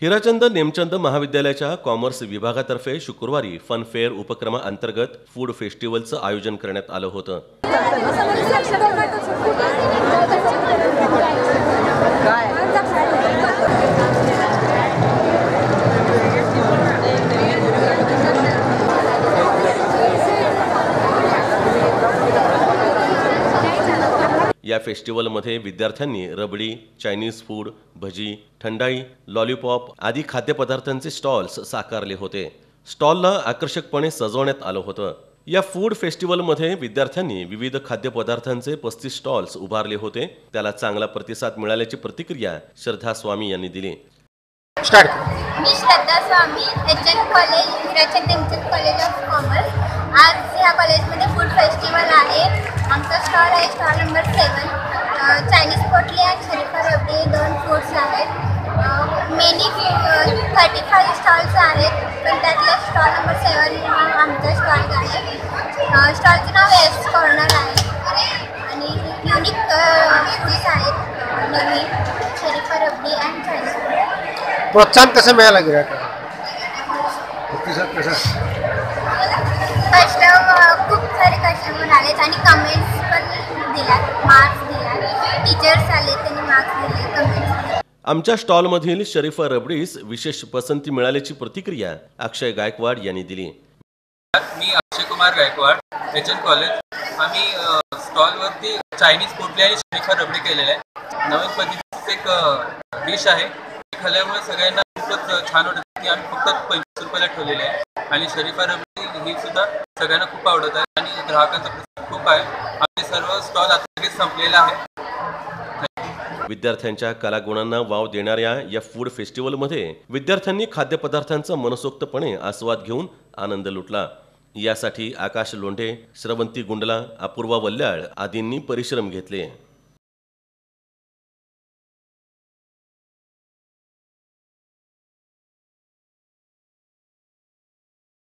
हिराचंद नेमचंद महाविद्यालयाच्या कॉमर्स विभागातर्फे शुक्रवारी फन फेअर उपक्रमाअंतर्गत फूड फेस्टिवलचं आयोजन करण्यात आलं होतं। या फेस्टिवलमध्ये विद्यार्थ्यांनी रबडी, चायनीज फूड, भजी, थंडाई, लॉलीपॉप आदी खाद्यपदार्थांचे स्टॉल्स साकारले होते। स्टॉलला आकर्षकपणे सजवण्यात आलं होतं। या फूड फेस्टिवलमध्ये विद्यार्थ्यांनी विविध खाद्यपदार्थांचे 35 स्टॉल्स उभारले होते। त्याला चांगला प्रतिसाद मिळाल्याची प्रतिक्रिया श्रद्धा स्वामी यांनी दिली। मी Shraddha Swami, HN college, Hirachand Nemchand college of commerce. आज ह्या कॉलेजमध्ये फूड फेस्टिवल आहे। आमचा स्टॉल आहे स्टॉल नंबर 7। चायनीज पोटली आणि शरीफा रबडी 2 फूड्स आहेत। मेनी 35 स्टॉल्स आहेत, पण त्यातला स्टॉल नंबर 7 आमचा स्टॉल आहे। स्टॉलचं नाव एस कॉर्नर आहे आणि युनिक फूड्स आहेत, नवीन शरीफा रबडी आणि चायनीज। प्रोत्साहन कसं मिळालं गिरायकांना? प्रतिसाद कसा? फर्स्ट खूप सारे कस्टमर आलेत आणि कमेंट्स पण दिल्यात, मार्क्स दिल्यात, टीचर्स आले त्यांनी मार्क्स दिले, कमेंट्स। आमच्या स्टॉलमधील शरीफा रबडीस विशेष पसंती मिळाल्याची प्रतिक्रिया अक्षय गायकवाड यांनी दिली। मी अक्षय कुमार गायकवाड, एचएन कॉलेज। आम्ही स्टॉलवरती चायनीज पोटली आणि शरीफा रबडी केलेलं आहे। नवीन पद्धतीचं एक डिश आहे, खाल्ल्यामुळे सगळ्यांना खूपच छान वाटतं। ती आम्ही फक्त 25 रुपयाला ठेवलेली आहे आणि शरीफा रबडी ही सुद्धा सगळ्यांना खूप आवडत आहे आणि ग्राहकांचा प्रतिसाद खूप आहे। आमचे सर्व स्टॉल आता लगेच संपलेला आहे। विद्यार्थ्यांच्या कलागुणांना वाव देणाऱ्या या फूड फेस्टिवलमध्ये विद्यार्थ्यांनी खाद्यपदार्थांचा मनसोक्तपणे आस्वाद घेऊन आनंद लुटला। यासाठी आकाश लोंढे, श्रवंती गुंडला, अपूर्वा वल्ल्याळ आदींनी परिश्रम घेतले।